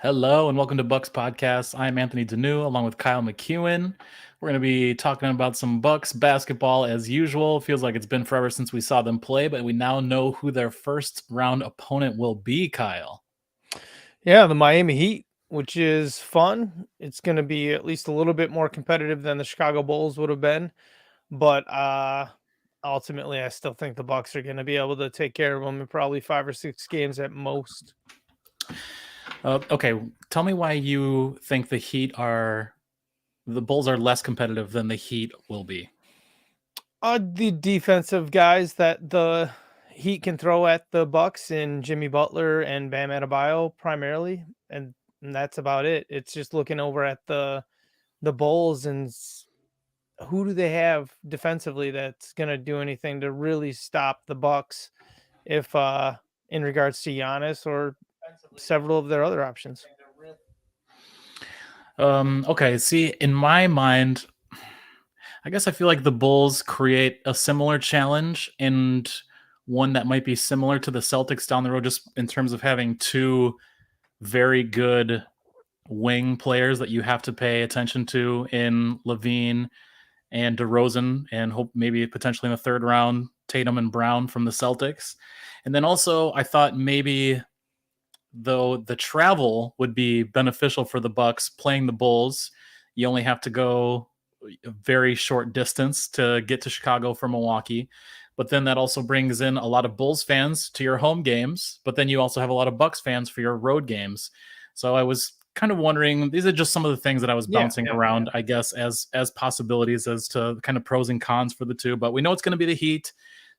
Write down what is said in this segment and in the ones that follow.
Hello and welcome to Bucks Podcast. I'm Anthony Deneau along with Kyle McEwen. We're going to be talking about some Bucks basketball as usual. Feels like it's been forever since we saw them play, but we now know who their first round opponent will be, Kyle. Yeah, the Miami Heat, which is fun. It's going to be at least a little bit more competitive than the Chicago Bulls would have been, but ultimately, I still think the Bucks are going to be able to take care of them in probably 5 or 6 games at most. Okay, tell me why you think the Bulls are less competitive than the Heat will be. The defensive guys that the Heat can throw at the Bucks in Jimmy Butler and Bam Adebayo primarily, and that's about it. It's just looking over at the Bulls and who do they have defensively that's going to do anything to really stop the Bucks if in regards to Giannis or several of their other options. Okay, see, in my mind, I guess I feel like the Bulls create a similar challenge and one that might be similar to the Celtics down the road, just in terms of having two very good wing players that you have to pay attention to in Levine and DeRozan, and hope maybe potentially in the third round, Tatum and Brown from the Celtics. And then also, I thought maybe though the travel would be beneficial for the Bucks playing the Bulls. You only have to go a very short distance to get to Chicago from Milwaukee. But then that also brings in a lot of Bulls fans to your home games, but then you also have a lot of Bucks fans for your road games. So I was kind of wondering, these are just some of the things that I was bouncing around, I guess, as possibilities as to kind of pros and cons for the two. But we know it's going to be the Heat.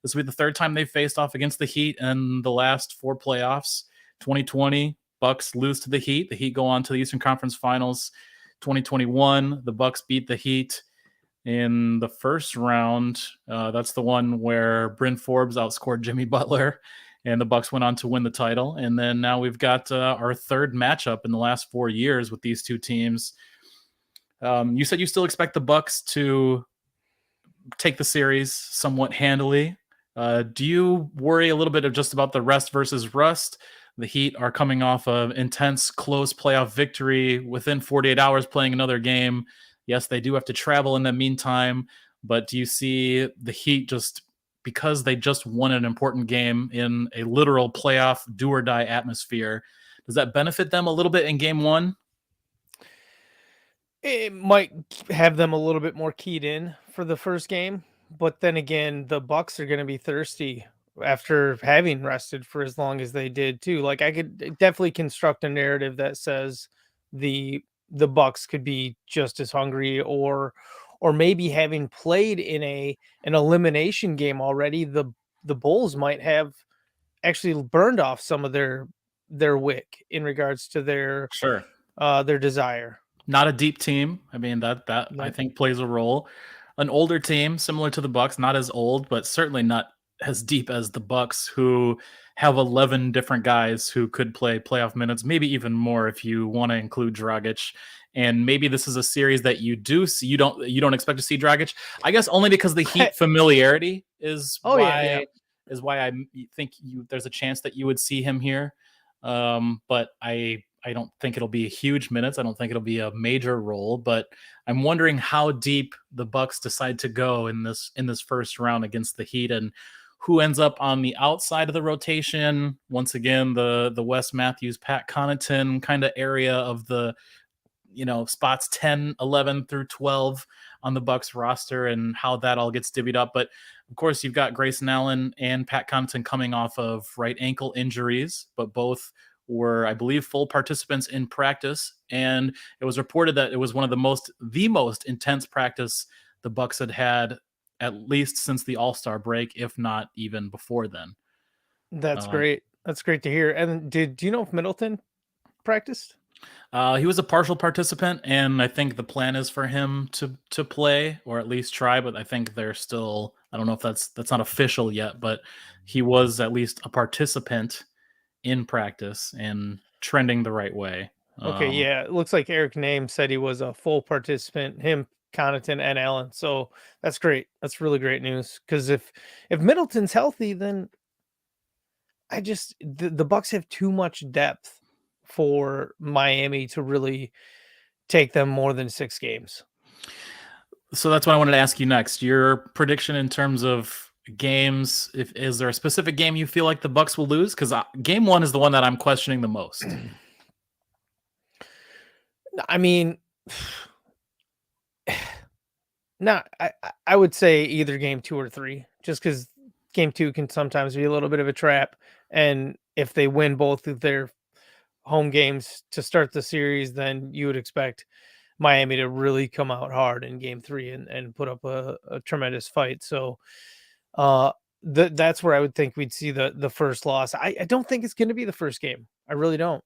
This will be the third time they faced off against the Heat in the last four playoffs. 2020, Bucks lose to the Heat. The Heat go on to the Eastern Conference Finals. 2021, the Bucks beat the Heat in the first round. That's the one where Bryn Forbes outscored Jimmy Butler, and the Bucks went on to win the title. And then now we've got our third matchup in the last 4 years with these two teams. You said you still expect the Bucks to take the series somewhat handily. Do you worry a little bit of just about the rest versus rust? The Heat are coming off of intense, close playoff victory within 48 hours playing another game. Yes, they do have to travel in the meantime, but do you see the Heat just because they just won an important game in a literal playoff do or die atmosphere? Does that benefit them a little bit in game one? It might have them a little bit more keyed in for the first game, but then again, the Bucks are going to be thirsty after having rested for as long as they did too. Like I could definitely construct a narrative that says the Bucks could be just as hungry or maybe having played in an elimination game already, the Bulls might have actually burned off some of their wick in regards to Sure. their desire. Not a deep team. I mean that I Nope. think plays a role. An older team similar to the Bucks, not as old, but certainly not as deep as the Bucks, who have 11 different guys who could play playoff minutes, maybe even more if you want to include Dragic. And maybe this is a series that you do see. You don't expect to see Dragic. I guess only because the Heat familiarity is Oh yeah, yeah. why I think there's a chance that you would see him here. But I don't think it'll be huge minutes. I don't think it'll be a major role, but I'm wondering how deep the Bucks decide to go in this first round against the Heat, and who ends up on the outside of the rotation. Once again, the Wes Matthews, Pat Connaughton kind of area of the spots 10, 11 through 12 on the Bucks roster, and how that all gets divvied up. But of course, you've got Grayson Allen and Pat Connaughton coming off of right ankle injuries, but both were, I believe, full participants in practice. And it was reported that it was one of the most intense practice the Bucks had had at least since the All-Star break, if not even before then. That's Um, great. That's great to hear. And do you know if Middleton practiced? he was a partial participant, and I think the plan is for him to play or at least try. But I think they're still. I don't know if that's not official yet, but he was at least a participant in practice and trending the right way. Okay, yeah. It looks like Eric Name said he was a full participant, him, Connaughton, and Allen. So that's great. That's really great news. Because if Middleton's healthy, then the Bucks have too much depth for Miami to really take them more than 6 games. So that's what I wanted to ask you next. Your prediction in terms of games, if is there a specific game you feel like the Bucks will lose? Because game one is the one that I'm questioning the most. I mean, no, I would say either game 2 or 3, just because game 2 can sometimes be a little bit of a trap, and if they win both of their home games to start the series, then you would expect Miami to really come out hard in game 3 and put up a tremendous fight. So uh that's where I would think we'd see the first loss. I don't think it's going to be the first game. I really don't.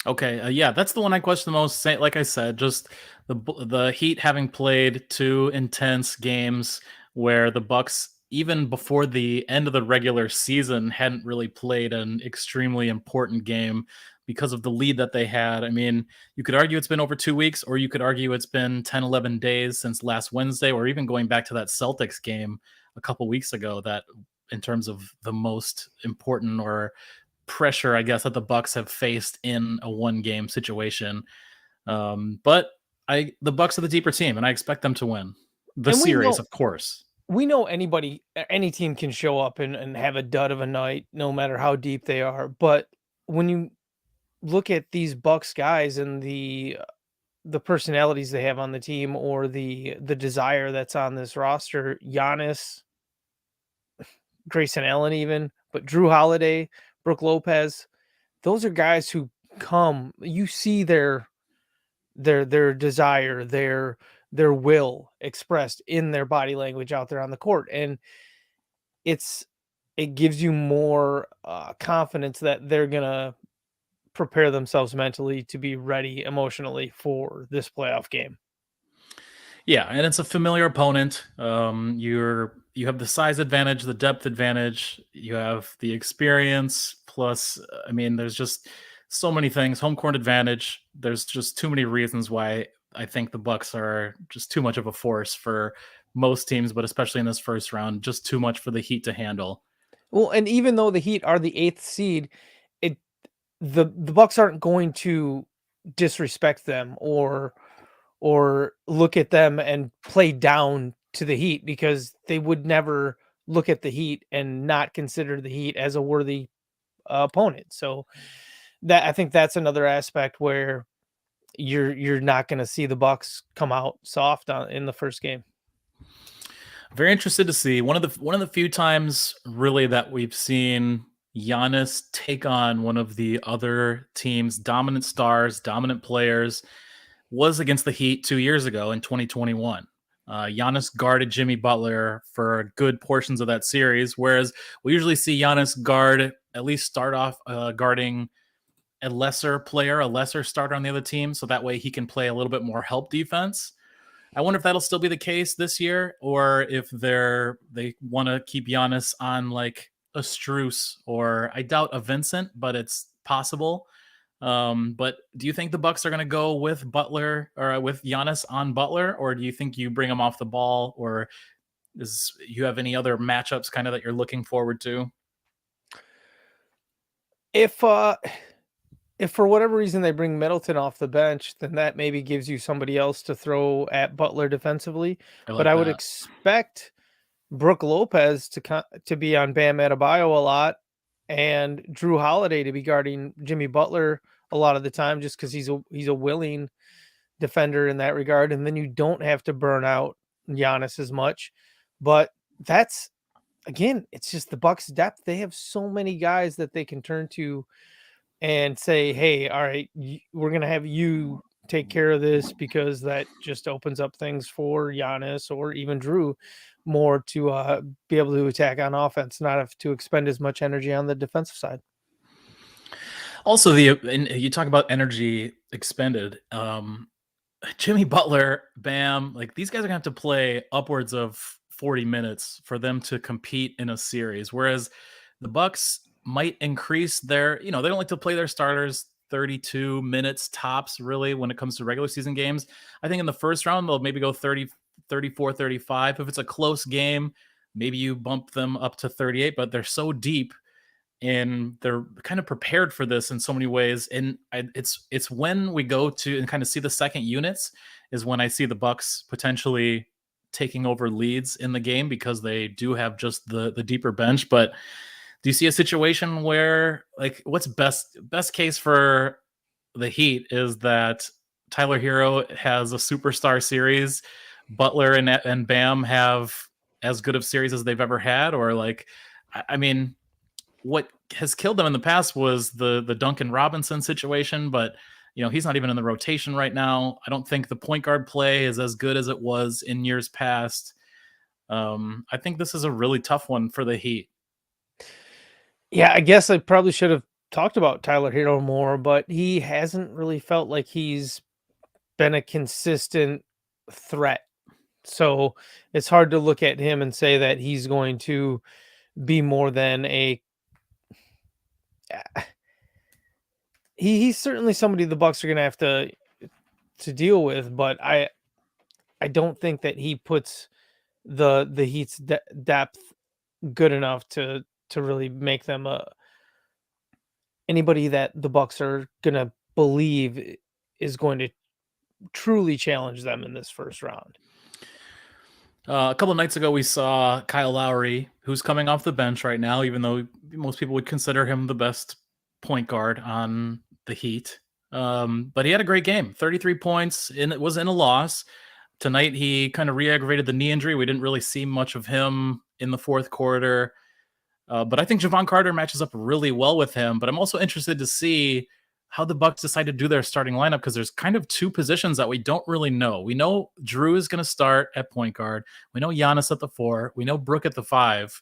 Okay, yeah, that's the one I question the most. Like I said, just the Heat having played 2 intense games where the Bucks, even before the end of the regular season, hadn't really played an extremely important game because of the lead that they had. I mean, you could argue it's been over 2 weeks, or you could argue it's been 10, 11 days since last Wednesday, or even going back to that Celtics game a couple weeks ago, that in terms of the most important or pressure, I guess, that the Bucks have faced in a one-game situation. But the Bucks are the deeper team, and I expect them to win the And series, of course. we know any team can show up and have a dud of a night, no matter how deep they are. But when you look at these Bucks guys and the personalities they have on the team, or the desire that's on this roster, Giannis, Grayson Allen, even, but Drew Holiday, Brooke Lopez, those are guys who come. You see their desire, their will expressed in their body language out there on the court, and it gives you more confidence that they're gonna prepare themselves mentally to be ready emotionally for this playoff game. Yeah, and it's a familiar opponent. You have the size advantage, the depth advantage, you have the experience. Plus, I mean, there's just so many things. Home court advantage. There's just too many reasons why I think the Bucks are just too much of a force for most teams, but especially in this first round, just too much for the Heat to handle. Well, and even though the Heat are the 8th seed, it the Bucks aren't going to disrespect them or look at them and play down to the Heat, because they would never look at the Heat and not consider the Heat as a worthy opponent. So that, I think that's another aspect where you're not going to see the Bucks come out soft in the first game. Very interested to see one of the few times really that we've seen Giannis take on one of the other team's dominant stars, dominant players, was against the Heat 2 years ago in 2021. Giannis guarded Jimmy Butler for good portions of that series, whereas we usually see Giannis guard, at least start off guarding a lesser player, a lesser starter on the other team, so that way he can play a little bit more help defense. I wonder if that'll still be the case this year, or if they want to keep Giannis on like a Strus, or I doubt a Vincent, but it's possible. But do you think the Bucks are going to go with Butler, or with Giannis on Butler, or do you think you bring him off the ball, or is you have any other matchups kind of that you're looking forward to? If for whatever reason they bring Middleton off the bench, then that maybe gives you somebody else to throw at Butler defensively. I But like I would that. expect Brooke Lopez to be on Bam Adebayo a lot, and Drew Holiday to be guarding Jimmy Butler a lot of the time, just because he's a willing defender in that regard. And then you don't have to burn out Giannis as much. But that's, again, it's just the Bucks' depth. They have so many guys that they can turn to and say, "Hey, all right, we're gonna have you take care of this," because that just opens up things for Giannis or even Drew more to be able to attack on offense, not have to expend as much energy on the defensive side. Also, and you talk about energy expended. Jimmy Butler, Bam, like these guys are gonna have to play upwards of 40 minutes for them to compete in a series. Whereas the Bucks might increase their, they don't like to play their starters 32 minutes tops, really, when it comes to regular season games. I think in the first round, they'll maybe go 30, 34, 35. If it's a close game, maybe you bump them up to 38, but they're so deep and they're kind of prepared for this in so many ways. And it's when we go to and kind of see the second units is when I see the Bucks potentially taking over leads in the game because they do have just the deeper bench. But do you see a situation where, like, what's best case for the Heat is that Tyler Hero has a superstar series, Butler and Bam have as good of series as they've ever had, or like, I mean, what has killed them in the past was the Duncan Robinson situation, but he's not even in the rotation right now. I don't think the point guard play is as good as it was in years past. I think this is a really tough one for the Heat. Yeah, I guess I probably should have talked about Tyler Hero more, but he hasn't really felt like he's been a consistent threat. So it's hard to look at him and say that he's going to be more than a. He's certainly somebody the Bucks are going to have to deal with, but I don't think that he puts the Heat's depth good enough to really make them anybody that the Bucks are going to believe is going to truly challenge them in this first round. A couple of nights ago, we saw Kyle Lowry, who's coming off the bench right now, even though most people would consider him the best point guard on the Heat. But he had a great game, 33 points, and it was in a loss. Tonight, he kind of re-aggravated the knee injury. We didn't really see much of him in the fourth quarter. But I think Javon Carter matches up really well with him. But I'm also interested to see how the Bucks decide to do their starting lineup, because there's kind of two positions that we don't really know. We know Drew is going to start at point guard. We know Giannis at the 4. We know Brook at the 5.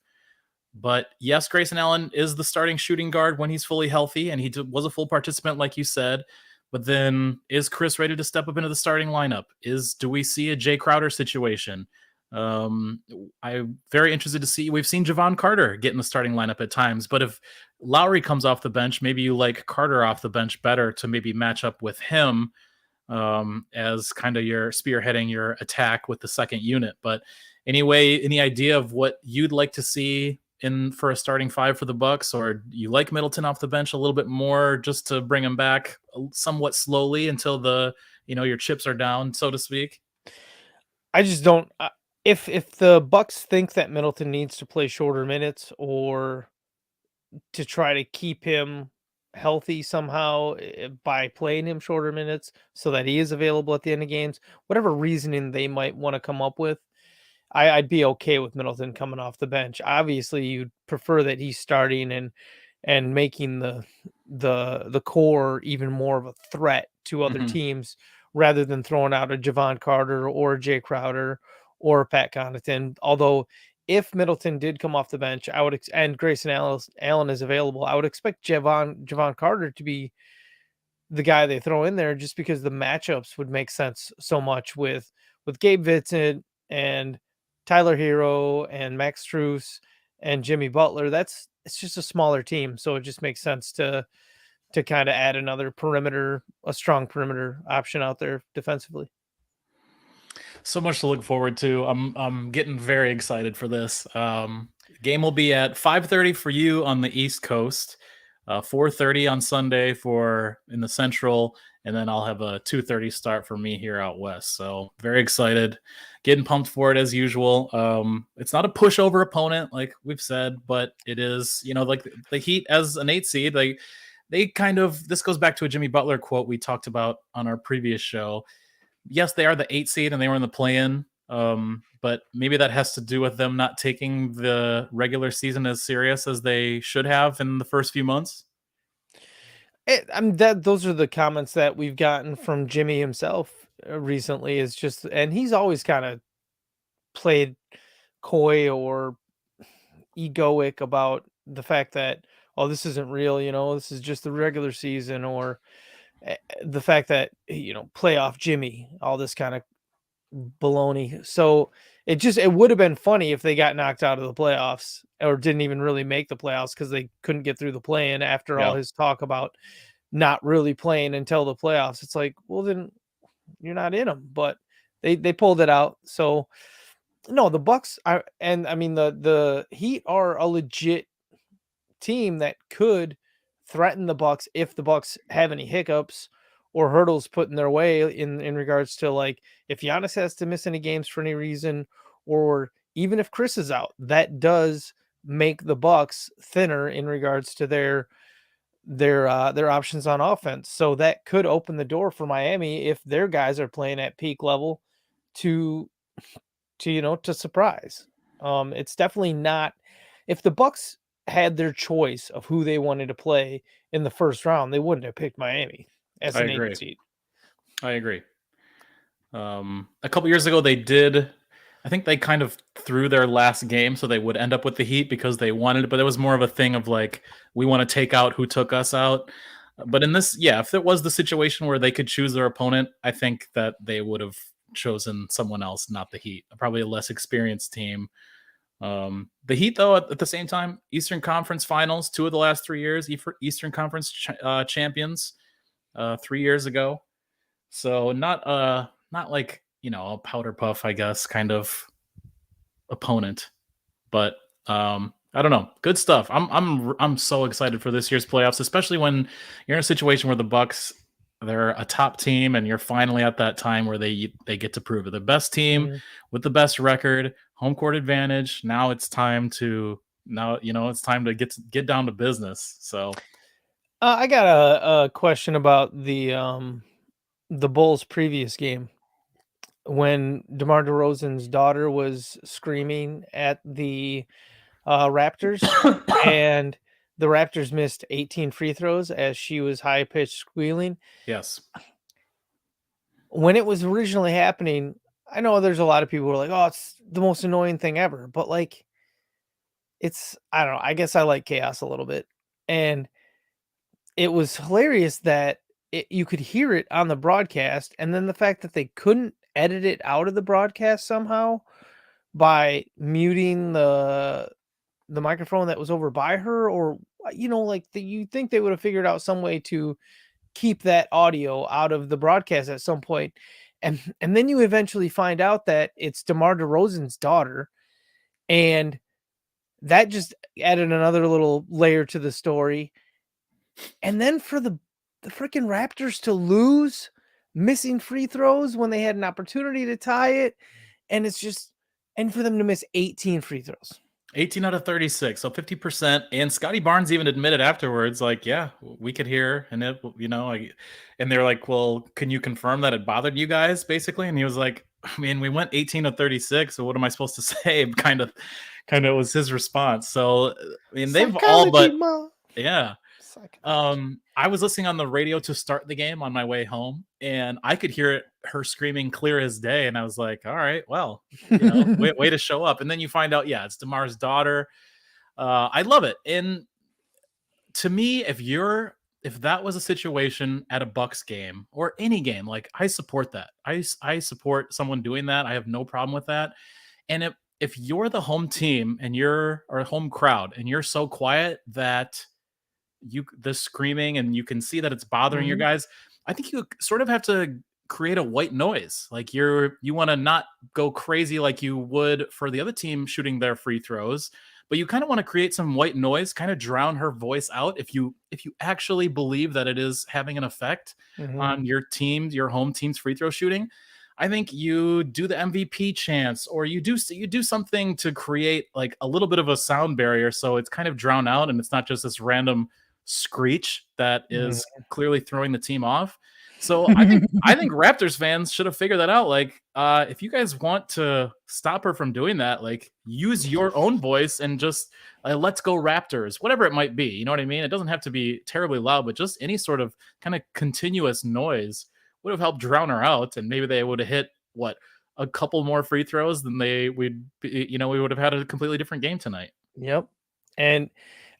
But yes, Grayson Allen is the starting shooting guard when he's fully healthy, and he was a full participant, like you said. But then is Chris ready to step up into the starting lineup? Do we see a Jay Crowder situation? I'm very interested to see. We've seen Javon Carter get in the starting lineup at times, but if Lowry comes off the bench, maybe you like Carter off the bench better to maybe match up with him as kind of your spearheading your attack with the second unit. But anyway, any idea of what you'd like to see in for a starting 5 for the Bucks, or you like Middleton off the bench a little bit more just to bring him back somewhat slowly until your chips are down, so to speak? I just don't. If the Bucks think that Middleton needs to play shorter minutes or to try to keep him healthy somehow by playing him shorter minutes so that he is available at the end of games, whatever reasoning they might want to come up with, I'd be okay with Middleton coming off the bench. Obviously, you'd prefer that he's starting and making the core even more of a threat to other Mhm. teams rather than throwing out a Javon Carter or a Jay Crowder or a Pat Connaughton. Although if Middleton did come off the bench, and Grayson Allen is available, I would expect Javon Carter to be the guy they throw in there just because the matchups would make sense so much with Gabe Vincent and Tyler Hero and Max Strus and Jimmy Butler. It's just a smaller team, so it just makes sense to kind of add another a strong perimeter option out there defensively. So much to look forward to. I'm getting very excited for this. Game will be at 5:30 for you on the East Coast, 4:30 on Sunday for in the Central, and then I'll have a 2:30 start for me here out west. So very excited, getting pumped for it as usual. It's not a pushover opponent like we've said, but it is like the Heat as an 8 seed. Like they kind of, this goes back to a Jimmy Butler quote we talked about on our previous show. Yes, they are the 8 seed and they were in the play-in. But maybe that has to do with them not taking the regular season as serious as they should have in the first few months. I mean that those are the comments that we've gotten from Jimmy himself recently. Is just, and he's always kind of played coy or egoic about the fact that, oh, this isn't real, this is just the regular season, or the fact that, playoff Jimmy, all this kind of baloney. So it would have been funny if they got knocked out of the playoffs or didn't even really make the playoffs because they couldn't get through the play-in after all Yeah. his talk about not really playing until the playoffs. It's like, well, then you're not in them, but they pulled it out. So no, the Bucks are, and I mean the Heat are a legit team that could threaten the Bucks if the Bucks have any hiccups or hurdles put in their way in regards to, like, if Giannis has to miss any games for any reason, or even if Chris is out, that does make the Bucks thinner in regards to their options on offense. So that could open the door for Miami if their guys are playing at peak level to to surprise. It's definitely not, if the Bucks had their choice of who they wanted to play in the first round, they wouldn't have picked Miami as I an 8 agree. seed. I agree. A couple years ago, they did. I think they kind of threw their last game so they would end up with the Heat because they wanted it, but it was more of a thing of like, we want to take out who took us out. But in this, yeah, if it was the situation where they could choose their opponent, I think that they would have chosen someone else, not the Heat. Probably a less experienced team. The Heat, though, at the same time, Eastern Conference Finals, 2 of the last 3 years, Eastern Conference champions 3 years ago. So not like, a powder puff, I guess, kind of opponent. But I don't know. Good stuff. I'm so excited for this year's playoffs, especially when you're in a situation where the Bucks, they're a top team and you're finally at that time where they get to prove it. The best team with the best record, home court advantage. Now it's time to get down to business. So I got a question about the Bulls' previous game when DeMar DeRozan's daughter was screaming at the Raptors, and the Raptors missed 18 free throws as she was high pitched squealing. yes. When it was originally happening, I know there's a lot of people who are like, "Oh, it's the most annoying thing ever," but like, I don't know. I guess I like chaos a little bit, and it was hilarious that you could hear it on the broadcast, and then the fact that they couldn't edit it out of the broadcast somehow by muting the microphone that was over by her, or like you think they would have figured out some way to keep that audio out of the broadcast at some point. And then you eventually find out that it's DeMar DeRozan's daughter, and that just added another little layer to the story. And then for the freaking Raptors to lose, missing free throws when they had an opportunity to tie it, and for them to miss 18 free throws. 18 out of 36, so 50%. And Scotty Barnes even admitted afterwards, like, yeah, we could hear, and and they're like, well, can you confirm that it bothered you guys, basically? And he was like, I mean, we went 18 of 36, so what am I supposed to say? Kind of was his response. So, I mean, they've all but, yeah. I was listening on the radio to start the game on my way home, and I could hear her screaming clear as day. And I was like, all right, well, way to show up. And then you find out, yeah, it's DeMar's daughter. I love it. And to me, if that was a situation at a Bucks game or any game, like, I support that. I support someone doing that. I have no problem with that. And if you're the home team and you're or home crowd and you're so quiet that the screaming and you can see that it's bothering your guys, I think you sort of have to create a white noise. Like, you want to not go crazy like you would for the other team shooting their free throws, but you kind of want to create some white noise, kind of drown her voice out if you actually believe that it is having an effect on your home team's free throw shooting. I think you do the MVP chants, or you do something to create like a little bit of a sound barrier so it's kind of drowned out and it's not just this random screech that is clearly throwing the team off. So I think Raptors fans should have figured that out. Like, if you guys want to stop her from doing that, like, use your own voice and just let's go Raptors, whatever it might be. You know what I mean? It doesn't have to be terribly loud, but just any sort of kind of continuous noise would have helped drown her out. And maybe they would have hit a couple more free throws than we would have had a completely different game tonight. Yep. And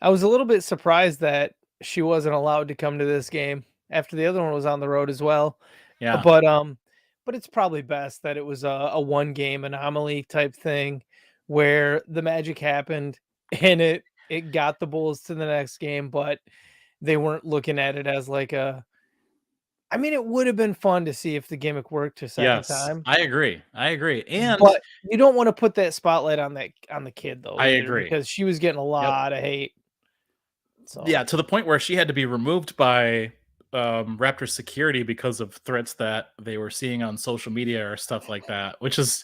I was a little bit surprised that she wasn't allowed to come to this game after the other one was on the road as well. Yeah. But it's probably best that it was a one game anomaly type thing where the magic happened and it got the Bulls to the next game, but they weren't looking at it as like I mean, it would have been fun to see if the gimmick worked a second time. I agree. And but you don't want to put that spotlight on the kid though. I agree, because she was getting a lot of hate. So Yeah, to the point where she had to be removed by Raptors security because of threats that they were seeing on social media or stuff like that, which is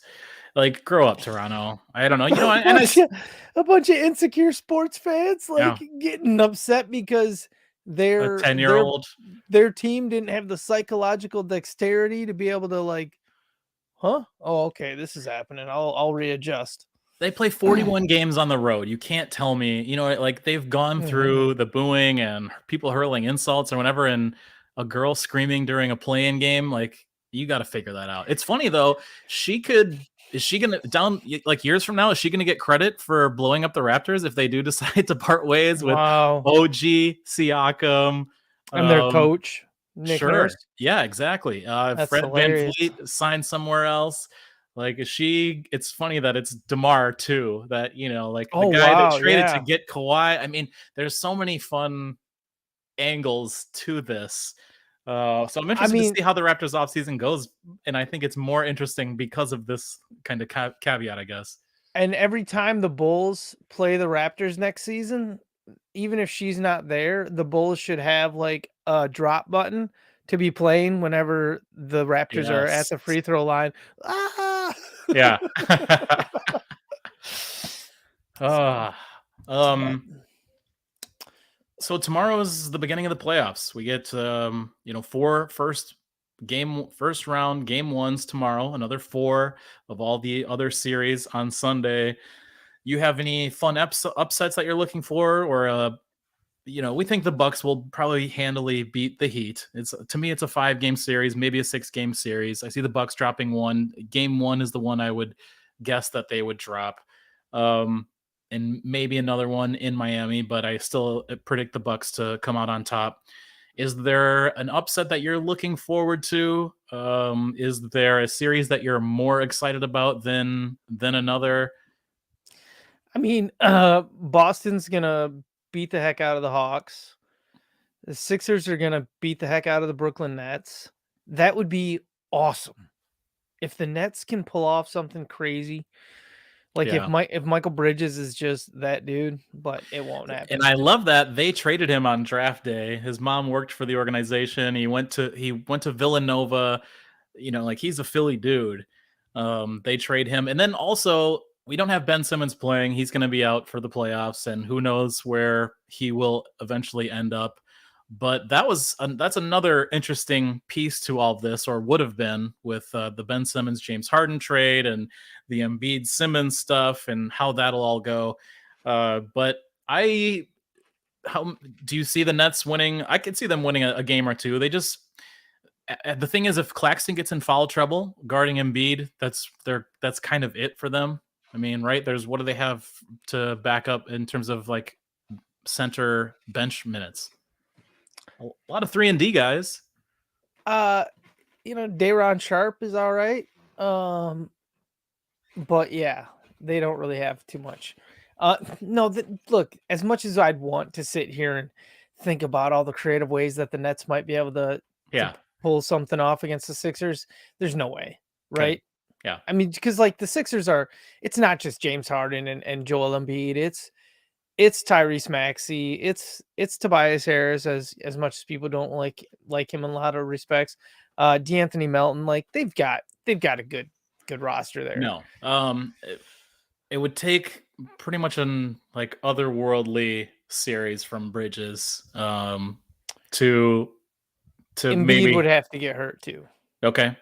like, grow up, Toronto. I don't know. You know, a and bunch of, a bunch of insecure sports fans yeah, like getting upset because a their 10-year-old. their team didn't have the psychological dexterity to be able to like, huh? Oh, okay, this is happening. I'll readjust. They play 41 games on the road. You can't tell me, you know, like they've gone through the booing and people hurling insults or whatever, and a girl screaming during a playing game. Like, you got to figure that out. It's funny though. Is she gonna like years from now? Is she gonna get credit for blowing up the Raptors if they do decide to part ways with Wow. OG Siakam? And their Um, coach, Nick Sure. Nurse. Yeah, exactly. That's Fred hilarious. VanVleet signed somewhere else. Like, is she it's funny that it's DeMar too, that, you know, like the Oh, guy that wow, traded to yeah. get Kawhi. I mean, there's so many fun angles to this. So I'm I interested to mean, see how the Raptors offseason goes, and I think it's more interesting because of this kind of caveat, I guess. and every time the Bulls play the Raptors next season, even if she's not there, the Bulls should have like a drop button to be playing whenever the Raptors are at Yes. the free throw line. Ah! Yeah. Ah. But So tomorrow is the beginning of the playoffs. We get you know, four first round game ones tomorrow, another four of all the other series on Sunday. You have any fun upsets that you're looking for, or you know, we think the Bucks will probably handily beat the Heat. It's, to me, it's a 5-game series, maybe a 6-game series. I see the Bucks dropping one. Game one is the one I would guess that they would drop. And maybe another one in Miami, but I still predict the Bucks to come out on top. Is there an upset that you're looking forward to? Is there a series that you're more excited about than another? I mean, Boston's gonna beat the heck out of the Hawks. The Sixers are gonna beat the heck out of the Brooklyn Nets. That would be awesome. If the Nets can pull off something crazy, like Yeah. If Michael Bridges is just that dude, but it won't And happen. I love that they traded him on draft day. His mom worked for the organization. He went to Villanova. You know, like, he's a Philly dude. They trade him, and then also we don't have Ben Simmons playing. He's going to be out for the playoffs, and who knows where he will eventually end up. But that's another interesting piece to all of this, or would have been, with the Ben Simmons James Harden trade and the Embiid Simmons stuff and how that'll all go. But I how do you see the Nets winning? I could see them winning a game or two. They just the thing is, if Claxton gets in foul trouble guarding Embiid, that's kind of it for them. I mean, right? There's, what do they have to back up in terms of like center bench minutes? A lot of 3-and-D guys. Uh, Day'Ron Sharp is all right. But yeah, they don't really have too much. No, look, as much as I'd want to sit here and think about all the creative ways that the Nets might be able to Yeah. pull something off against the Sixers, there's no way, Okay. right? Yeah. I mean, because like the Sixers it's not just James Harden and Joel Embiid. It's Tyrese Maxey. It's Tobias Harris, as much as people don't like him in a lot of respects. D'Anthony Melton, like they've got a good roster there. No. It would take pretty much an like otherworldly series from Bridges to Embiid maybe. would have to get hurt too, Okay.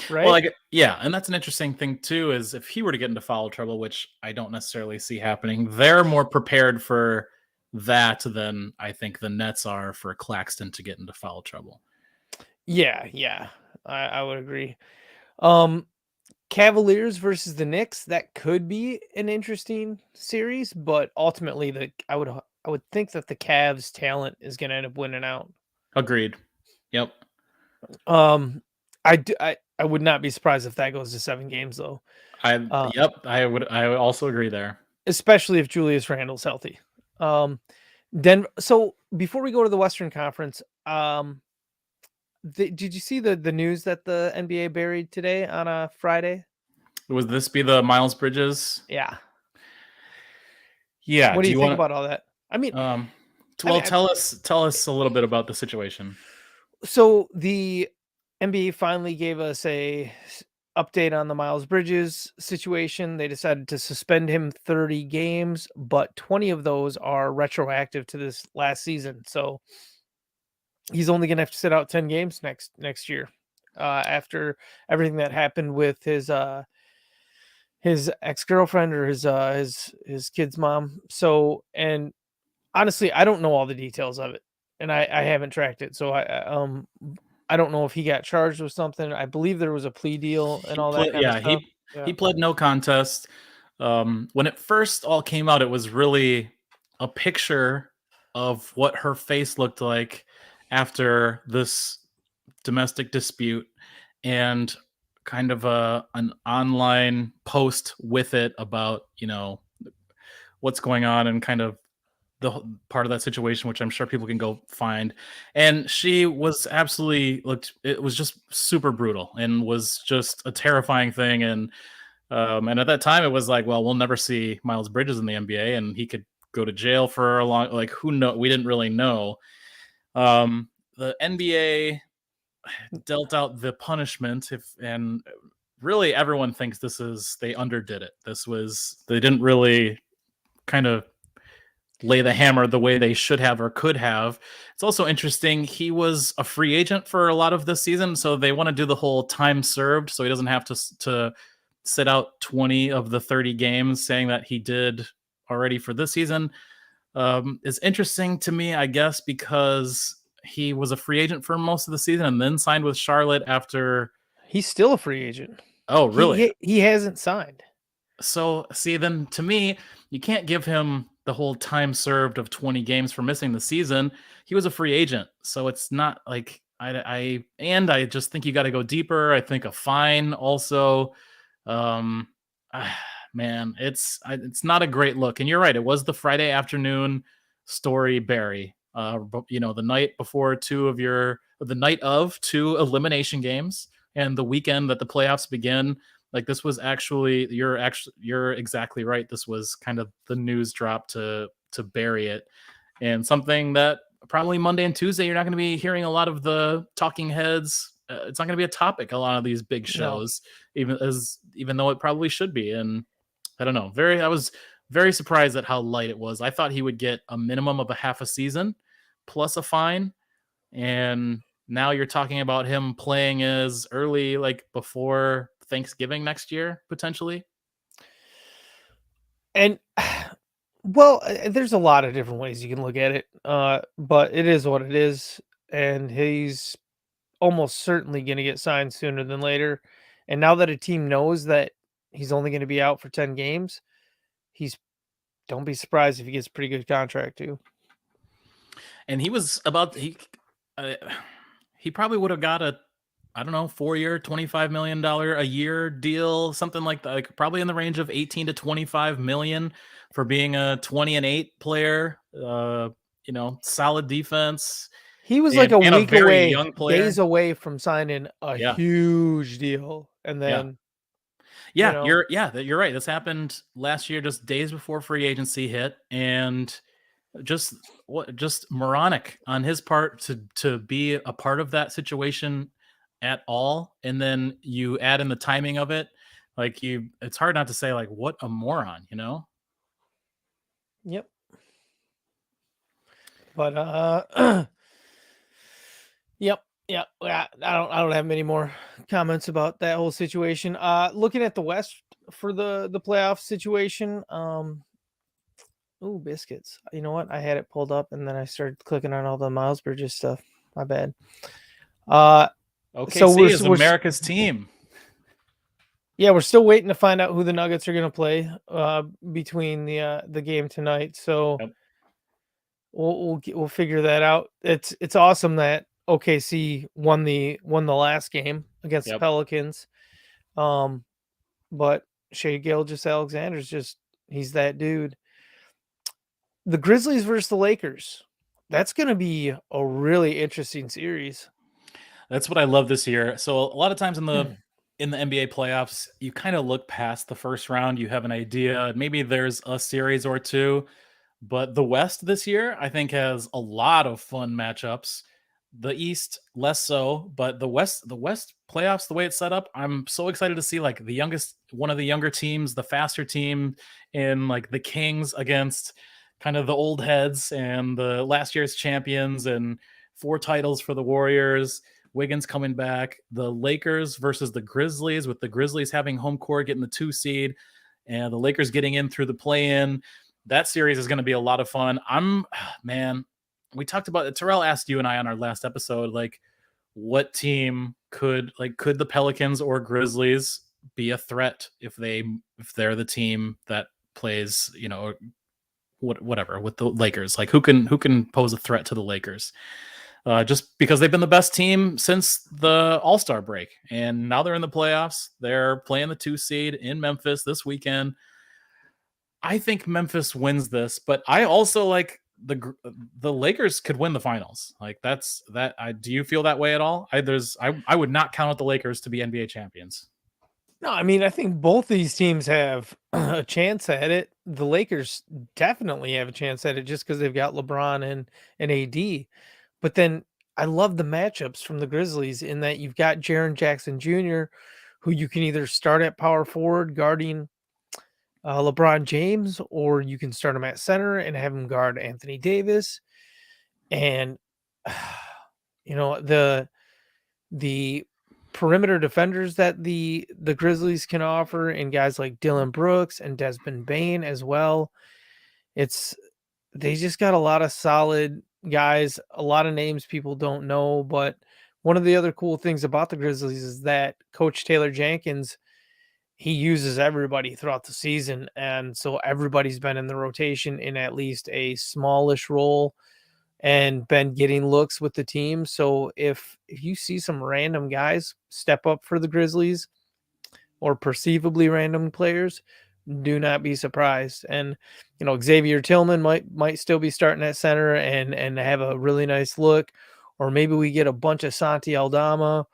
right? Well, yeah, and that's an interesting thing too, is if he were to get into foul trouble, which I don't necessarily see happening, they're more prepared for that than I think the Nets are for Claxton to get into foul trouble. Yeah, I would agree. Cavaliers versus the Knicks, that could be an interesting series, but ultimately I would think that the Cavs talent is going to end up winning out. Agreed. Yep. I would not be surprised if that goes to 7 games though. Yep, I would also agree there. Especially if Julius Randle's healthy. So before we go to the Western Conference, did you see the news that the NBA buried today on a Friday? Would this be the Miles Bridges? Yeah. Yeah. What do you think about all that? I mean, I Well, mean, tell us a little bit about the situation. so the NBA finally gave us a update on the Miles Bridges situation. They decided to suspend him 30 games, but 20 of those are retroactive to this last season. So he's only going to have to sit out 10 games next year, after everything that happened with his ex-girlfriend or his kid's mom. So, and honestly, I don't know all the details of it, and I haven't tracked it. So I don't know if he got charged with something. I believe there was a plea deal and He all that pled, kind of yeah, stuff. he Yeah. he pled no contest. When it first all came out, it was really a picture of what her face looked like after this domestic dispute, and kind of an online post with it about what's going on, and kind of part of that situation, which I'm sure people can go find. And she was absolutely looked. It was just super brutal and was just a terrifying thing. And at that time, it was like, well, we'll never see Miles Bridges in the NBA, and he could go to jail for a long. Like, who know? We didn't really know. The NBA dealt out the punishment, and really everyone thinks they underdid it. They didn't really kind of lay the hammer the way they should have or could have. It's also interesting, he was a free agent for a lot of this season, so they want to do the whole time served, so he doesn't have to sit out 20 of the 30 games, saying that he did already for this season. Is interesting to me, I guess, because he was a free agent for most of the season and then signed with Charlotte after. He's still a free agent. Oh, really? He hasn't signed. So, see, then to me, you can't give him the whole time served of 20 games for missing the season. He was a free agent, so it's not like I just think you got to go deeper. I think a fine also. Um, Man, it's not a great look. And you're right, it was the Friday afternoon story, Barry. The night before the night of two elimination games, and the weekend that the playoffs begin. Like, this was you're exactly right. This was kind of the news drop to bury it, and something that probably Monday and Tuesday you're not going to be hearing a lot of the talking heads. It's not going to be a topic a lot of these big No. shows, even though it probably should be. And I don't know. I was very surprised at how light it was. I thought he would get a minimum of a half a season plus a fine, and now you're talking about him playing as early, like before Thanksgiving next year, potentially. And well, there's a lot of different ways you can look at it. But it is what it is, and he's almost certainly going to get signed sooner than later. And now that a team knows that he's only going to be out for 10 games, he's don't be surprised if he gets a pretty good contract too. And uh, he probably would have got a, I don't know, 4-year, $25 million a year deal, something like that, like probably in the range of 18 to 25 million for being a 20-8 player. Solid defense, He was like a and a week very away, young player. days away from signing a Yeah, huge deal, and yeah. then Yeah, you're right. This happened last year, just days before free agency hit, and just moronic on his part to be a part of that situation at all. And then you add in the timing of it, it's hard not to say, like, what a moron, you know? Yep. But yep. Yeah, I don't have many more comments about that whole situation. Looking at the West for the playoff situation, ooh, biscuits. You know what? I had it pulled up and then I started clicking on all the Miles Bridges stuff. My bad. OKC is America's team. Yeah, we're still waiting to find out who the Nuggets are going to play between the game tonight. So Yep. we'll figure that out. It's awesome that OKC won the last game against the Yep. Pelicans. But Shea Gilgeous-Alexander's he's that dude. The Grizzlies versus the Lakers. That's going to be a really interesting series. That's what I love this year. So a lot of times in the NBA playoffs, you kind of look past the first round. You have an idea. Maybe there's a series or two, But the West this year, I think, has a lot of fun matchups. The East less so, but the West playoffs, the way it's set up, I'm so excited to see like one of the younger teams, the faster team, in like the Kings against kind of the old heads and the last year's champions, and 4 titles for the Warriors. Wiggins coming back, the Lakers versus the Grizzlies, with the Grizzlies having home court, getting the 2 seed, and the Lakers getting in through the play-in. That series is going to be a lot of fun. Man, we talked about it. Terrell asked you and I on our last episode, like, what team could the Pelicans or Grizzlies be a threat if they're the team that plays, whatever with the Lakers? Like, who can pose a threat to the Lakers? Just because they've been the best team since the All-Star break, and now they're in the playoffs. They're playing the 2 seed in Memphis this weekend. I think Memphis wins this, but I also like the Lakers could win the finals. Like that's that. Do you feel that way at all? I would not count out the Lakers to be NBA champions. No, I mean, I think both these teams have a chance at it. The Lakers definitely have a chance at it just because they've got LeBron and AD. But then I love the matchups from the Grizzlies in that you've got Jaren Jackson Jr., who you can either start at power forward guarding LeBron James, or you can start him at center and have him guard Anthony Davis. And the perimeter defenders that the Grizzlies can offer, and guys like Dylan Brooks and Desmond Bane as well. They just got a lot of solid guys, a lot of names people don't know. But one of the other cool things about the Grizzlies is that Coach Taylor Jenkins, he uses everybody throughout the season. And so everybody's been in the rotation in at least a smallish role and been getting looks with the team. So if you see some random guys step up for the Grizzlies, or perceivably random players, do not be surprised. And Xavier Tillman might still be starting at center and have a really nice look, or maybe we get a bunch of Santi Aldama,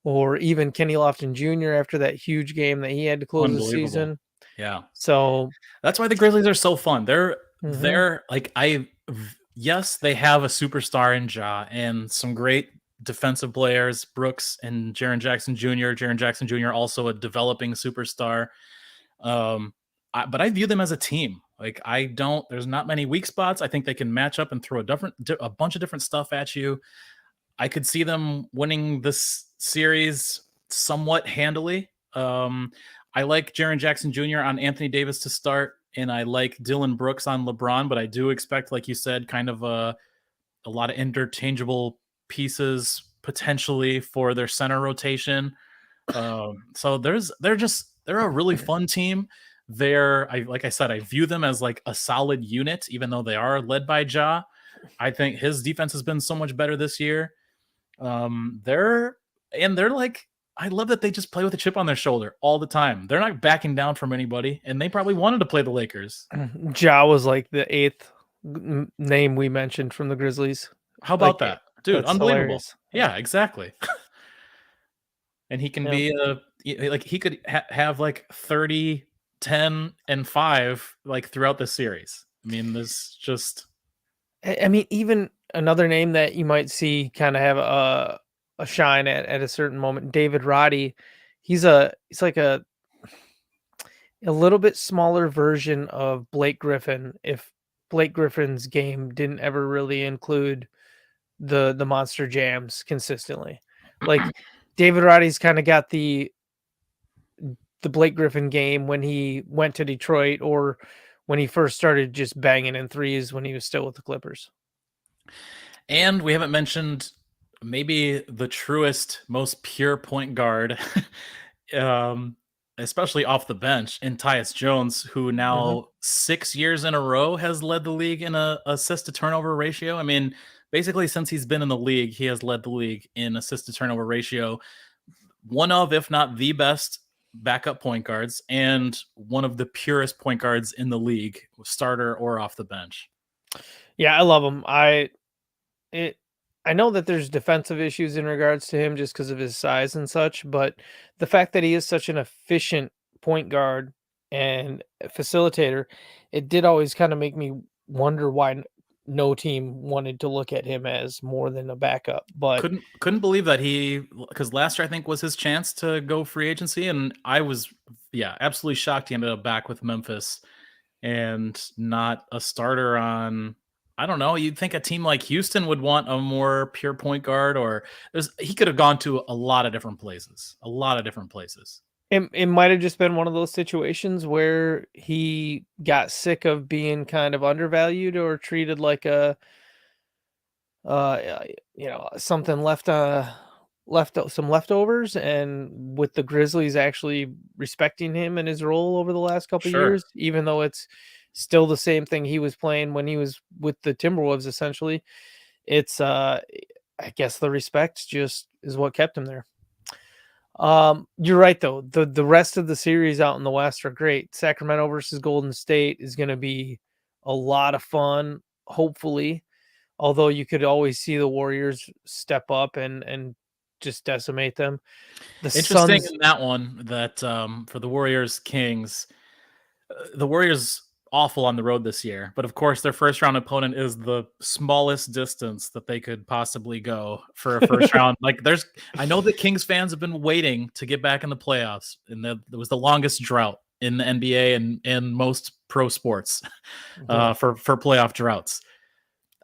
or even Kenny Lofton Jr. after that huge game that he had to close the season. Yeah. So that's why the Grizzlies are so fun. They're like, yes, they have a superstar in Ja and some great defensive players, Brooks and Jaren Jackson Jr. Jaren Jackson Jr. also a developing superstar. But I view them as a team. Like, there's not many weak spots. I think they can match up and throw a bunch of different stuff at you. I could see them winning this series somewhat handily. I like Jaren Jackson Jr. on Anthony Davis to start, and I like Dylan Brooks on LeBron, but I do expect, like you said, kind of a lot of interchangeable pieces potentially for their center rotation. So they're a really fun team. Like I said, I view them as like a solid unit, even though they are led by Ja. I think his defense has been so much better this year. They're like, I love that they just play with a chip on their shoulder all the time. They're not backing down from anybody, and they probably wanted to play the Lakers. Ja was like the 8th name we mentioned from the Grizzlies. How about that? Dude, unbelievable. Hilarious. Yeah, exactly. And he can be he could have like 30, 10, and 5 like throughout the series. I mean, even another name that you might see kind of have a shine at a certain moment, David Roddy. He's like a little bit smaller version of Blake Griffin, if Blake Griffin's game didn't ever really include the monster jams consistently. Like, David Roddy's kind of got the Blake Griffin game when he went to Detroit, or when he first started just banging in threes when he was still with the Clippers. And we haven't mentioned maybe the truest, most pure point guard, especially off the bench, in Tyus Jones, who now 6 years in a row has led the league in a assist to turnover ratio. I mean, basically since he's been in the league, he has led the league in assist to turnover ratio. One of, if not the best backup point guards, and one of the purest point guards in the league, starter or off the bench. Yeah, I love him. I know that there's defensive issues in regards to him just because of his size and such, but the fact that he is such an efficient point guard and facilitator, it did always kind of make me wonder why no team wanted to look at him as more than a backup. But couldn't believe that because last year I think was his chance to go free agency, and I was absolutely shocked he ended up back with Memphis and not a starter on. I don't know. You'd think a team like Houston would want a more pure point guard, or he could have gone to a lot of different places. A lot of different places. it might have just been one of those situations where he got sick of being kind of undervalued or treated like a something some leftovers, and with the Grizzlies actually respecting him and his role over the last couple of Sure. years, even though it's still the same thing he was playing when he was with the Timberwolves, essentially. It's I guess the respect just is what kept him there. You're right though. The rest of the series out in the West are great. Sacramento versus Golden State is going to be a lot of fun, hopefully. Although you could always see the Warriors step up and just decimate them. The Interesting Suns, in that one that for the Warriors Kings, the Warriors awful on the road this year, but of course their first round opponent is the smallest distance that they could possibly go for a first round. Like I know that Kings fans have been waiting to get back in the playoffs, and there was the longest drought in the NBA and most pro sports for playoff droughts.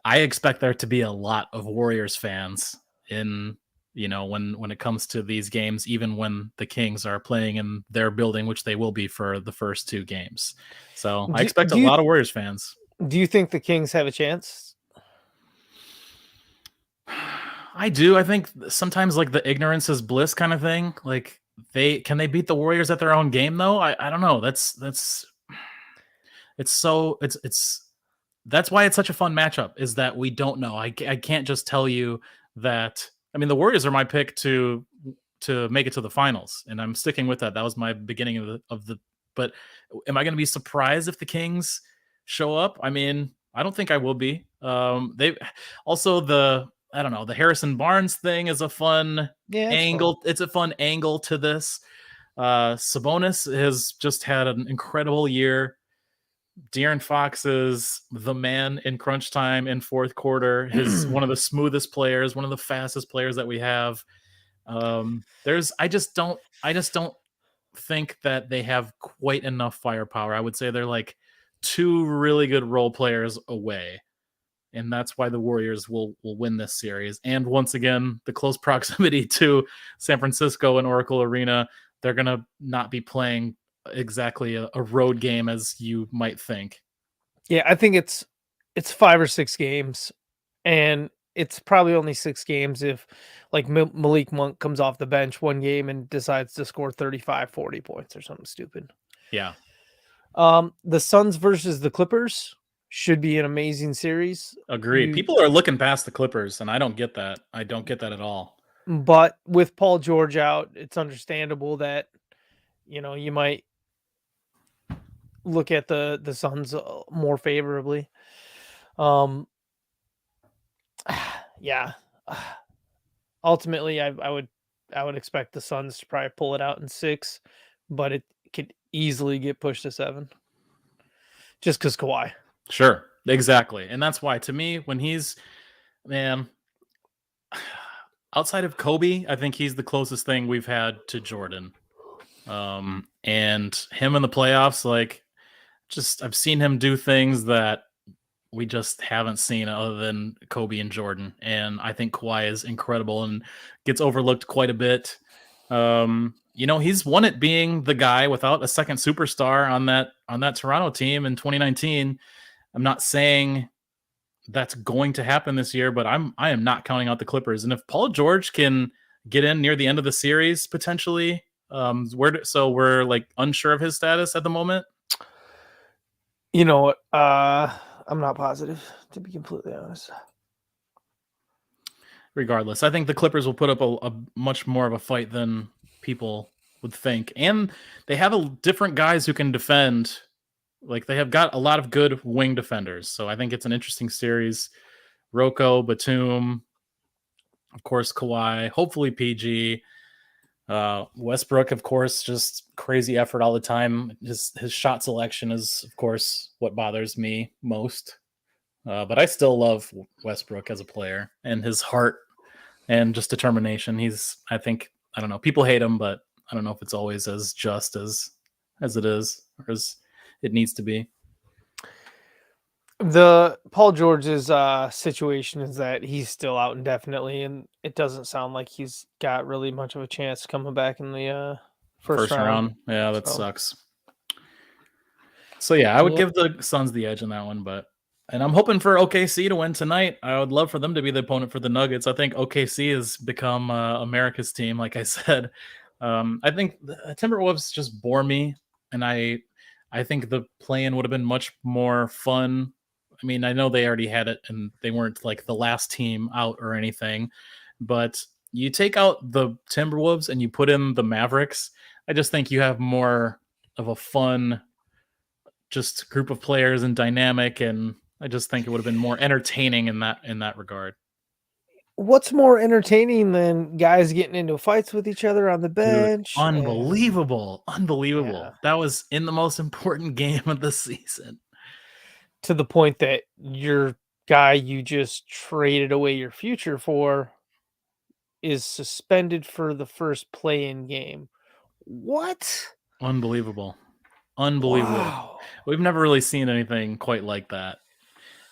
I expect there to be a lot of Warriors fans in when it comes to these games, even when the Kings are playing in their building, which they will be for the first two games. So I expect a lot of Warriors fans. Do you think the Kings have a chance? I do. I think sometimes like the ignorance is bliss kind of thing. Like can they beat the Warriors at their own game though? I don't know. That's why it's such a fun matchup, is that we don't know. I can't just tell you that. I mean, the Warriors are my pick to make it to the finals, and I'm sticking with that. That was my beginning of the. But am I going to be surprised if the Kings show up? I mean, I don't think I will be. They also the Harrison Barnes thing is a fun angle. Fun. It's a fun angle to this. Sabonis has just had an incredible year. De'Aaron Fox is the man in crunch time in fourth quarter. He's one of the smoothest players, one of the fastest players that we have. I just don't think that they have quite enough firepower. I would say they're like two really good role players away. And that's why the Warriors will win this series. And once again, the close proximity to San Francisco and Oracle Arena, they're going to not be playing exactly a road game as you might think. Yeah, I think it's 5 or 6 games, and it's probably only 6 games if like Malik Monk comes off the bench one game and decides to score 35, 40 points or something stupid. Yeah. The Suns versus the Clippers should be an amazing series. Agreed. People are looking past the Clippers, and I don't get that. I don't get that at all. But with Paul George out, it's understandable that you might look at the Suns more favorably. Yeah. Ultimately, I would expect the Suns to probably pull it out in 6, but it could easily get pushed to 7. Just because Kawhi. Sure, exactly. And that's why, to me, when outside of Kobe, I think he's the closest thing we've had to Jordan. And him in the playoffs, like, I've seen him do things that we just haven't seen other than Kobe and Jordan. And I think Kawhi is incredible and gets overlooked quite a bit. He's won it being the guy without a second superstar on that Toronto team in 2019. I'm not saying that's going to happen this year, but I am not counting out the Clippers. And if Paul George can get in near the end of the series, potentially, we're like unsure of his status at the moment. I'm not positive, to be completely honest. Regardless, I think the Clippers will put up a much more of a fight than people would think. And they have different guys who can defend. Like, they have got a lot of good wing defenders. So I think it's an interesting series. Rocco, Batum, of course, Kawhi, hopefully PG. Westbrook, of course, just crazy effort all the time. His shot selection is, of course, what bothers me most. But I still love Westbrook as a player and his heart and just determination. I think, I don't know. People hate him, but I don't know if it's always as just as it is or as it needs to be. The Paul George's situation is that he's still out indefinitely, and it doesn't sound like he's got really much of a chance coming back in the first round. Yeah, that So, sucks. So yeah, I would yeah. give the Suns the edge in that one, and I'm hoping for OKC to win tonight. I would love for them to be the opponent for the Nuggets. I think OKC has become America's team, like I said. I think the Timberwolves just bore me, and I think the play-in would have been much more fun. I mean, I know they already had it, and they weren't like the last team out or anything, but you take out the Timberwolves and you put in the Mavericks. I just think you have more of a fun just group of players and dynamic, and I just think it would have been more entertaining in that regard. What's more entertaining than guys getting into fights with each other on the Dude, bench? unbelievable. Yeah, That was in the most important game of the season. to the point that your guy you just traded away your future for is suspended for the first play-in game. What? Unbelievable. Unbelievable. Wow. We've never really seen anything quite like that.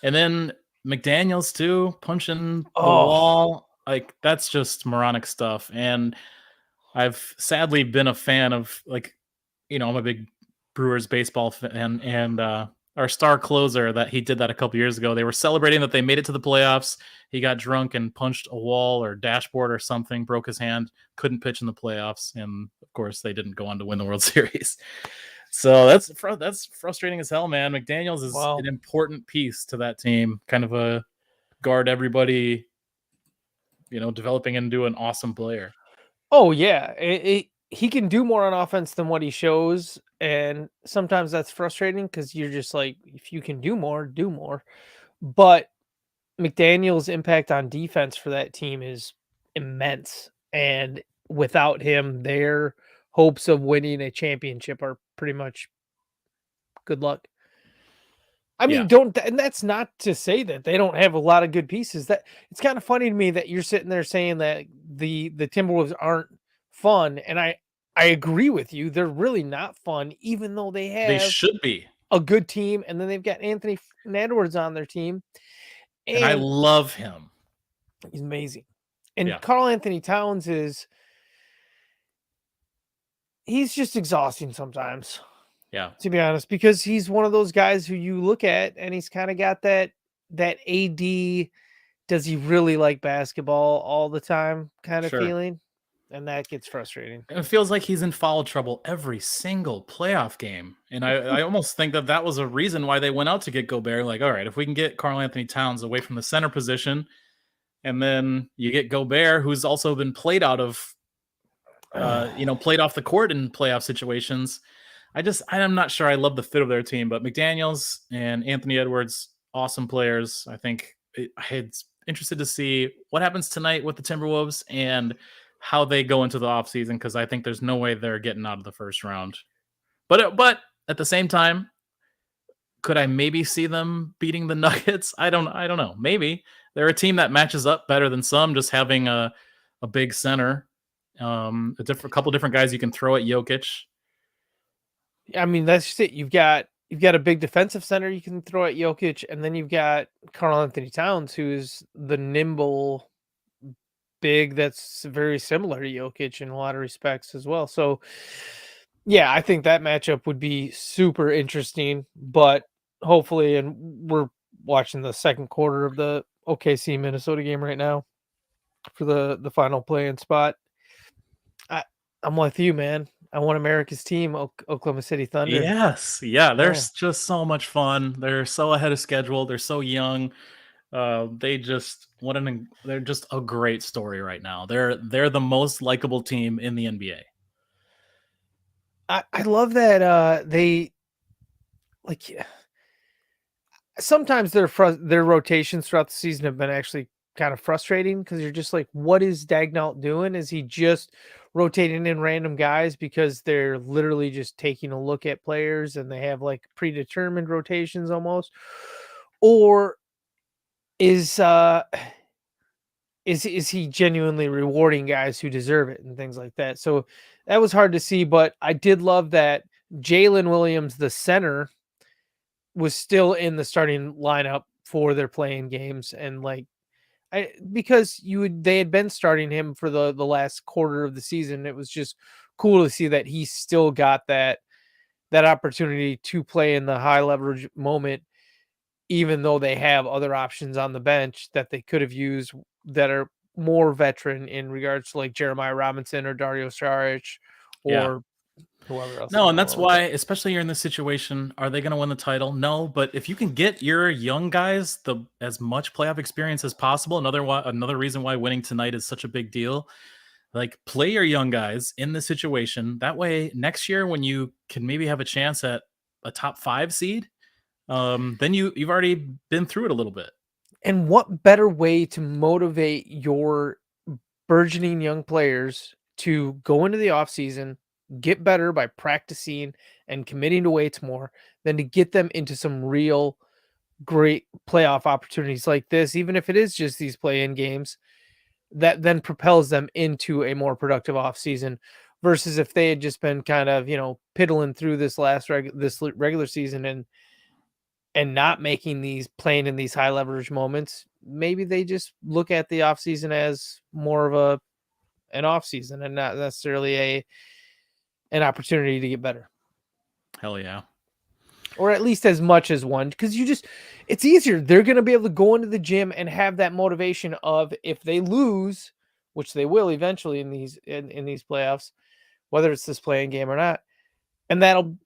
And then McDaniels too, punching the Oh, wall. Like, that's just moronic stuff. And I've sadly been a fan of, like, I'm a big Brewers baseball fan, and our star closer that he did that a couple years ago. They were celebrating that they made it to the playoffs. He got drunk and punched a wall or dashboard or something, broke his hand, couldn't pitch in the playoffs, and of course they didn't go on to win the World Series. So that's frustrating as hell, man. McDaniels is wow. an important piece to that team, kind of a guard everybody, developing into an awesome player. Oh yeah, he can do more on offense than what he shows, and sometimes that's frustrating because you're just like, if you can do more, do more. But McDaniel's impact on defense for that team is immense, and without him, their hopes of winning a championship are pretty much good luck. I Yeah. mean, don't and that's not to say that they don't have a lot of good pieces. That it's kind of funny to me that you're sitting there saying that the Timberwolves aren't fun, and I agree with you. They're really not fun, even though they They have should be. a good team, and then they've got Anthony Edwards on their team, And I and love him. he's amazing. And Yeah. Carl Anthony Towns he's just exhausting sometimes, Yeah. to be honest, because he's one of those guys who you look at and he's kind of got that AD, does he really like basketball all the time kind of Sure. feeling, and that gets frustrating. It feels like he's in foul trouble every single playoff game. And I almost think that was a reason why they went out to get Gobert. Like, all right, if we can get Karl Anthony Towns away from the center position, and then you get Gobert, who's also been played out of, played off the court in playoff situations. I'm not sure I love the fit of their team, but McDaniels and Anthony Edwards, awesome players. I think I'm interested to see what happens tonight with the Timberwolves and how they go into the offseason, because I think there's no way they're getting out of the first round. But at the same time, could I maybe see them beating the Nuggets? I don't know. Maybe they're a team that matches up better than some, just having a big center, a couple different guys you can throw at Jokic. I mean, that's just it. You've got a big defensive center you can throw at Jokic, and then you've got Carl Anthony Towns, who's the nimble big that's very similar to Jokic in a lot of respects as well. So, yeah, I think that matchup would be super interesting. But hopefully, and we're watching the second quarter of the OKC Minnesota game right now for the final play-in spot. I'm with you, man. I want America's team, Oklahoma City Thunder. Yes. Yeah, they're Yeah. just so much fun. They're so ahead of schedule. They're so young. They're just a great story right now. They're the most likable team in the NBA. I love that they like sometimes their rotations throughout the season have been actually kind of frustrating because you're just like, what is Dagnall doing? Is he just rotating in random guys because they're literally just taking a look at players and they have like predetermined rotations almost? Or is he genuinely rewarding guys who deserve it and things like that. So that was hard to see, but I did love that Jalen Williams, the center, was still in the starting lineup for their playing games, and like because they had been starting him for the last quarter of the season. It was just cool to see that he still got that opportunity to play in the high leverage moment, even though they have other options on the bench that they could have used that are more veteran in regards to like Jeremiah Robinson or Dario Saric Yeah. or whoever else. No, and that's why, especially you're in this situation, are they going to win the title? No, but if you can get your young guys as much playoff experience as possible, another reason why winning tonight is such a big deal. Like, play your young guys in this situation. That way, next year when you can maybe have a chance at a top 5 seed, then you've already been through it a little bit. And what better way to motivate your burgeoning young players to go into the offseason, get better by practicing and committing to weights more, than to get them into some real great playoff opportunities like this, even if it is just these play-in games, that then propels them into a more productive offseason versus if they had just been kind of, piddling through this regular season and not making playing in these high leverage moments. Maybe they just look at the offseason as more of an offseason and not necessarily an opportunity to get better. Hell yeah. Or at least as much as one, because it's easier. They're going to be able to go into the gym and have that motivation of, if they lose, which they will eventually in these playoffs, whether it's this playing game or not, and that'll,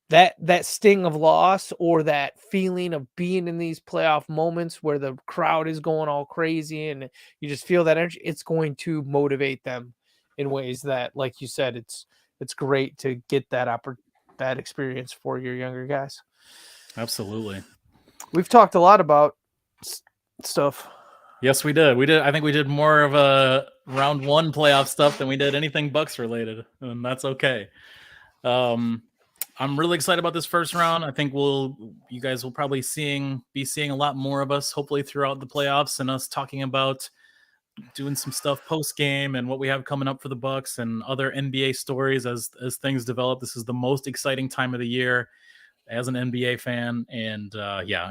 that sting of loss or that feeling of being in these playoff moments where the crowd is going all crazy and you just feel that energy, it's going to motivate them in ways that, like you said, it's great to get that experience for your younger guys. Absolutely. We've talked a lot about stuff. Yes, we did. I think we did more of a round 1 playoff stuff than we did anything Bucks related, and that's okay. I'm really excited about this first round. I think you guys will probably be seeing a lot more of us, hopefully throughout the playoffs, and us talking about doing some stuff post game and what we have coming up for the Bucks and other NBA stories as things develop. This is the most exciting time of the year as an NBA fan, and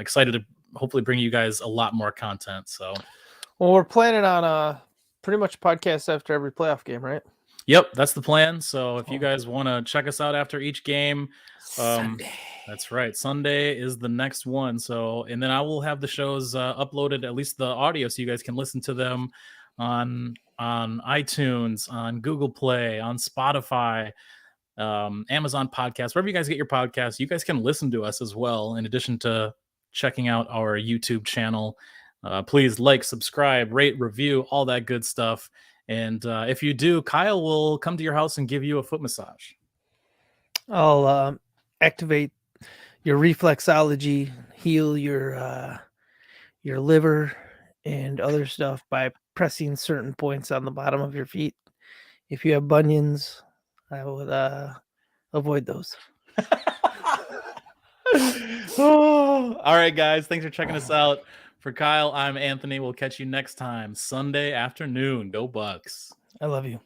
excited to hopefully bring you guys a lot more content. So, well, we're planning on pretty much podcast after every playoff game, right? Yep, that's the plan. So if you guys want to check us out after each game, Sunday. That's right. Sunday is the next one. So, and then I will have the shows uploaded, at least the audio, so you guys can listen to them on iTunes, on Google Play, on Spotify, Amazon Podcasts, wherever you guys get your podcasts. You guys can listen to us as well, in addition to checking out our YouTube channel. Please like, subscribe, rate, review, all that good stuff. And if you do, Kyle will come to your house and give you a foot massage. I'll activate your reflexology, heal your liver and other stuff by pressing certain points on the bottom of your feet. If you have bunions, I would avoid those. All right, guys. Thanks for checking us out. For Kyle, I'm Anthony. We'll catch you next time, Sunday afternoon. Go Bucks. I love you.